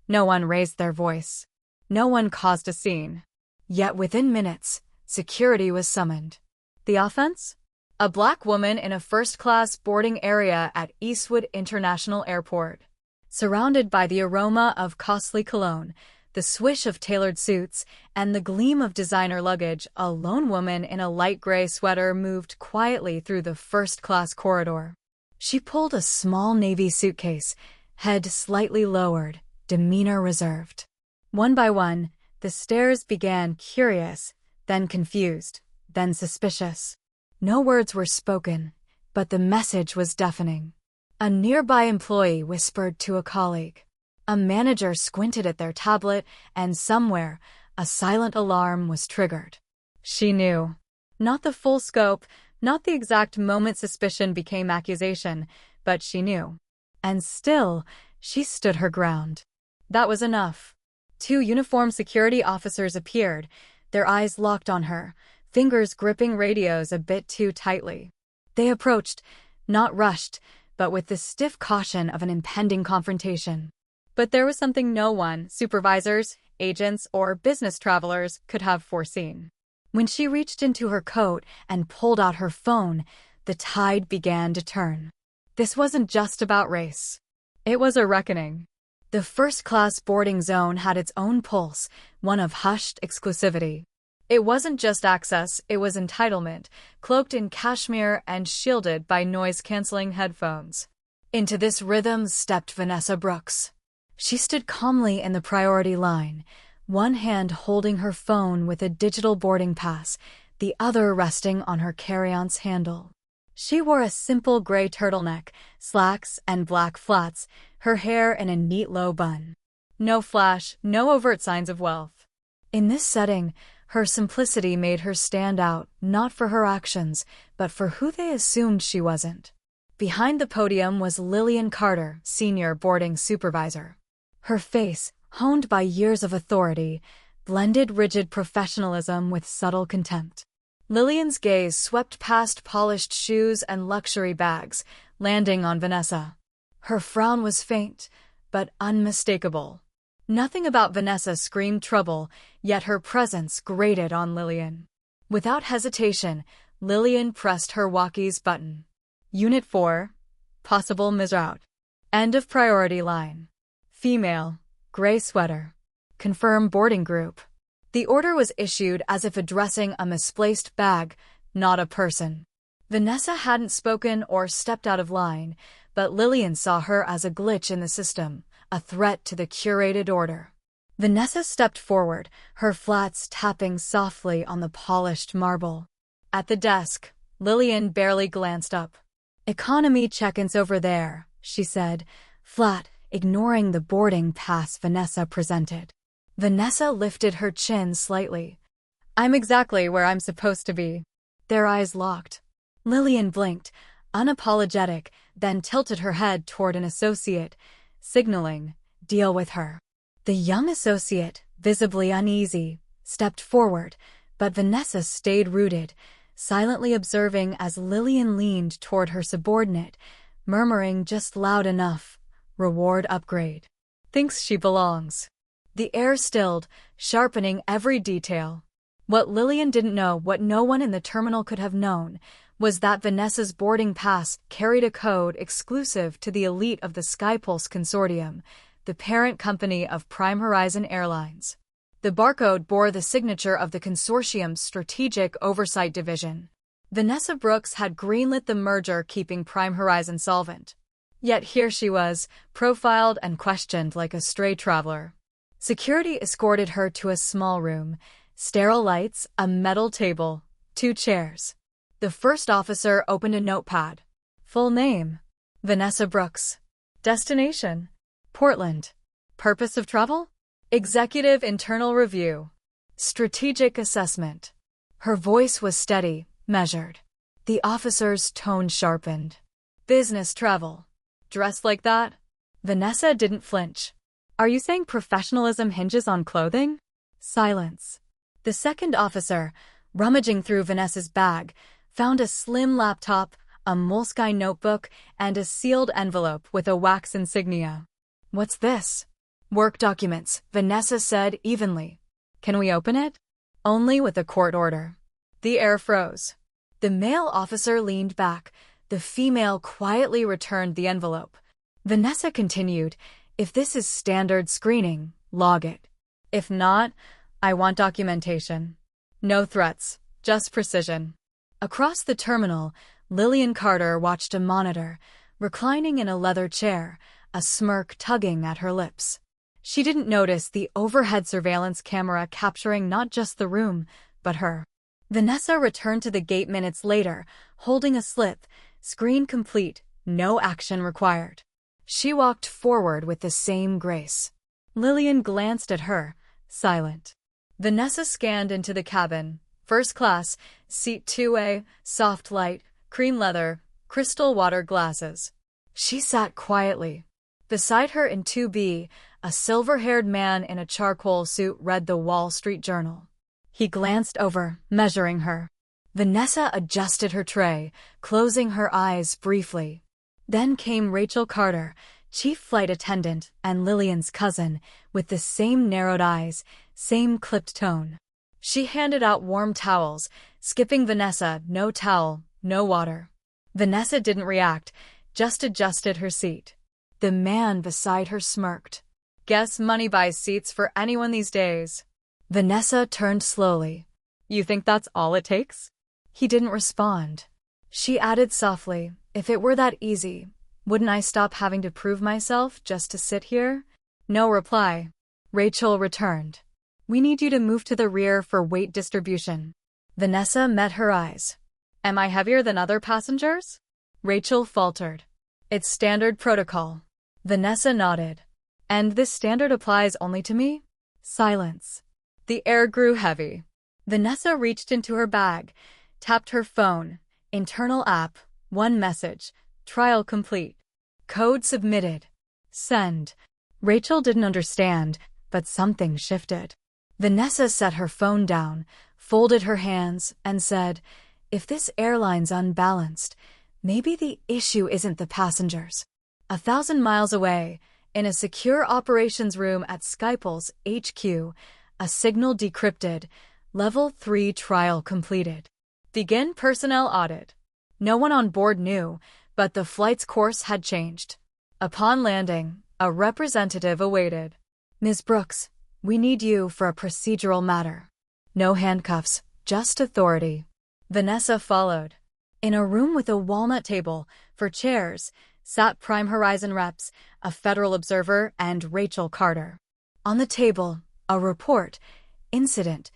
No one raised their voice. No one caused a scene. Yet within minutes, security was summoned. The offense? A black woman in a first-class boarding area at Eastwood International Airport. Surrounded by the aroma of costly cologne, the swish of tailored suits, and the gleam of designer luggage, a lone woman in a light gray sweater moved quietly through the first-class corridor. She pulled a small navy suitcase, head slightly lowered, demeanor reserved. One by one, the stares began curious, then confused, then suspicious. No words were spoken, but the message was deafening. A nearby employee whispered to a colleague. A manager squinted at their tablet, and somewhere, a silent alarm was triggered. She knew. Not the full scope, not the exact moment suspicion became accusation, but she knew. And still, she stood her ground. That was enough. 2 uniformed security officers appeared, their eyes locked on her, fingers gripping radios a bit too tightly. They approached, not rushed, but with the stiff caution of an impending confrontation. But there was something no one, supervisors, agents, or business travelers, could have foreseen. When she reached into her coat and pulled out her phone, the tide began to turn. This wasn't just about race. It was a reckoning. The first-class boarding zone had its own pulse, one of hushed exclusivity. It wasn't just access, it was entitlement, cloaked in cashmere and shielded by noise-canceling headphones. Into this rhythm stepped Vanessa Brooks. She stood calmly in the priority line, one hand holding her phone with a digital boarding pass, the other resting on her carry-on's handle. She wore a simple gray turtleneck, slacks, and black flats, her hair in a neat low bun. No flash, no overt signs of wealth. In this setting, her simplicity made her stand out, not for her actions, but for who they assumed she wasn't. Behind the podium was Lillian Carter, senior boarding supervisor. Her face, honed by years of authority, blended rigid professionalism with subtle contempt. Lillian's gaze swept past polished shoes and luxury bags, landing on Vanessa. Her frown was faint, but unmistakable. Nothing about Vanessa screamed trouble, yet her presence grated on Lillian. Without hesitation, Lillian pressed her walkie's button. Unit 4. Possible misroute. End of priority line. Female. Gray sweater. Confirm boarding group. The order was issued as if addressing a misplaced bag, not a person. Vanessa hadn't spoken or stepped out of line, but Lillian saw her as a glitch in the system, a threat to the curated order. Vanessa stepped forward, her flats tapping softly on the polished marble. At the desk, Lillian barely glanced up. "Economy check-ins over there," she said, flat, ignoring the boarding pass Vanessa presented. Vanessa lifted her chin slightly. "I'm exactly where I'm supposed to be." Their eyes locked. Lillian blinked, unapologetic, then tilted her head toward an associate, signaling, "Deal with her." The young associate, visibly uneasy, stepped forward, but Vanessa stayed rooted, silently observing as Lillian leaned toward her subordinate, murmuring just loud enough, "Reward upgrade. Thinks she belongs." The air stilled, sharpening every detail. What Lillian didn't know, what no one in the terminal could have known, was that Vanessa's boarding pass carried a code exclusive to the elite of the Skypulse Consortium, the parent company of Prime Horizon Airlines. The barcode bore the signature of the consortium's Strategic Oversight Division. Vanessa Brooks had greenlit the merger, keeping Prime Horizon solvent. Yet here she was, profiled and questioned like a stray traveler. Security escorted her to a small room, sterile lights, a metal table, 2 chairs. The first officer opened a notepad. Full name: Vanessa Brooks. Destination: Portland. Purpose of travel: Executive Internal Review. Strategic Assessment. Her voice was steady, measured. The officer's tone sharpened. Business travel. Dressed like that? Vanessa didn't flinch. "Are you saying professionalism hinges on clothing?" Silence. The second officer, rummaging through Vanessa's bag, found a slim laptop, a moleskine notebook, and a sealed envelope with a wax insignia. "What's this?" Work documents, Vanessa said evenly. Can we open it? Only with a court order. The air froze. The male officer leaned back. The female quietly returned the envelope. Vanessa continued, if this is standard screening, log it. If not, I want documentation. No threats, just precision. Across the terminal, Lillian Carter watched a monitor, reclining in a leather chair, a smirk tugging at her lips. She didn't notice the overhead surveillance camera capturing not just the room, but her. Vanessa returned to the gate minutes later, holding a slip, screen complete, no action required. She walked forward with the same grace. Lillian glanced at her, silent. Vanessa scanned into the cabin. First class, seat 2A, soft light, cream leather, crystal water glasses. She sat quietly. Beside her in 2B, a silver-haired man in a charcoal suit read the Wall Street Journal. He glanced over, measuring her. Vanessa adjusted her tray, closing her eyes briefly. Then came Rachel Carter, chief flight attendant and Lillian's cousin, with the same narrowed eyes, same clipped tone. She handed out warm towels, skipping Vanessa, no towel, no water. Vanessa didn't react, just adjusted her seat. The man beside her smirked. Guess money buys seats for anyone these days. Vanessa turned slowly. You think that's all it takes? He didn't respond. She added softly, if it were that easy, wouldn't I stop having to prove myself just to sit here? No reply. Rachel returned. We need you to move to the rear for weight distribution. Vanessa met her eyes. Am I heavier than other passengers? Rachel faltered. It's standard protocol. Vanessa nodded. And this standard applies only to me? Silence. The air grew heavy. Vanessa reached into her bag, tapped her phone. Internal app, one message, trial complete. Code submitted. Send. Rachel didn't understand, but something shifted. Vanessa set her phone down, folded her hands, and said, if this airline's unbalanced, maybe the issue isn't the passengers. 1,000 miles away, in a secure operations room at Skyple's HQ, a signal decrypted, Level 3 trial completed. Begin personnel audit. No one on board knew, but the flight's course had changed. Upon landing, a representative awaited. Ms. Brooks, we need you for a procedural matter. No handcuffs, just authority. Vanessa followed. In a room with a walnut table, for chairs, sat Prime Horizon reps, a federal observer, and Rachel Carter. On the table, a report, incident,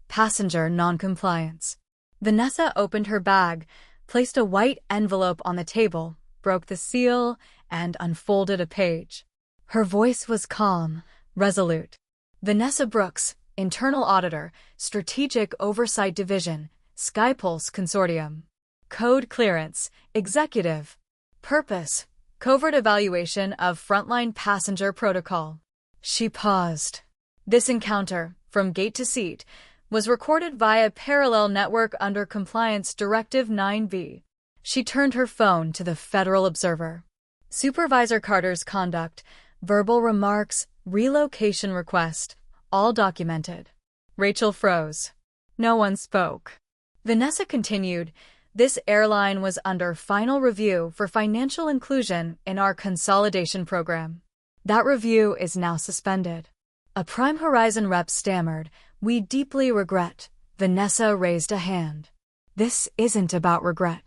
passenger noncompliance. Vanessa opened her bag, placed a white envelope on the table, broke the seal, and unfolded a page. Her voice was calm, resolute. Vanessa Brooks, Internal Auditor, Strategic Oversight Division, Skypulse Consortium. Code Clearance, Executive. Purpose, Covert Evaluation of Frontline Passenger Protocol. She paused. This encounter, from gate to seat, was recorded via parallel network under Compliance Directive 9B. She turned her phone to the Federal Observer. Supervisor Carter's conduct, verbal remarks, relocation request, all documented. Rachel froze. No one spoke. Vanessa continued, this airline was under final review for financial inclusion in our consolidation program. That review is now suspended. A Prime Horizon rep stammered, we deeply regret. Vanessa raised a hand. This isn't about regret.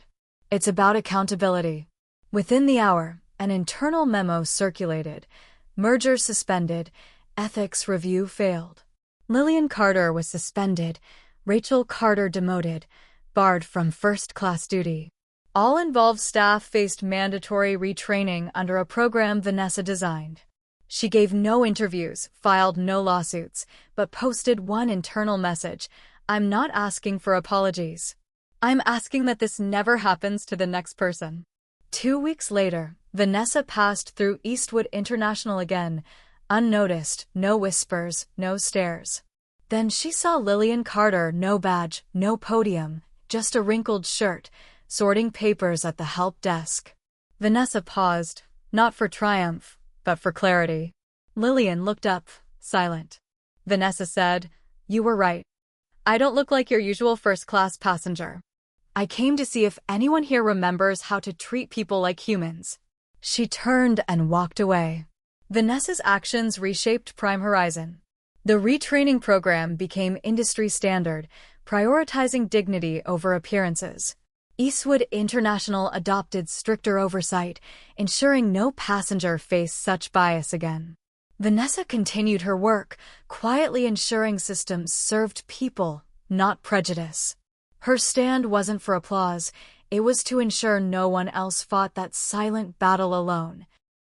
It's about accountability. Within the hour, an internal memo circulated. Merger suspended. Ethics review failed. Lillian Carter was suspended. Rachel Carter demoted. Barred from first-class duty. All involved staff faced mandatory retraining under a program Vanessa designed. She gave no interviews, filed no lawsuits, but posted one internal message. I'm not asking for apologies. I'm asking that this never happens to the next person. 2 weeks later, Vanessa passed through Eastwood International again, unnoticed, no whispers, no stares. Then she saw Lillian Carter, no badge, no podium, just a wrinkled shirt, sorting papers at the help desk. Vanessa paused, not for triumph, but for clarity. Lillian looked up, silent. Vanessa said, "You were right. I don't look like your usual first-class passenger. I came to see if anyone here remembers how to treat people like humans." She turned and walked away. Vanessa's actions reshaped Prime Horizon. The retraining program became industry standard, prioritizing dignity over appearances. Eastwood International adopted stricter oversight, ensuring no passenger faced such bias again. Vanessa continued her work, quietly ensuring systems served people, not prejudice. Her stand wasn't for applause, it was to ensure no one else fought that silent battle alone.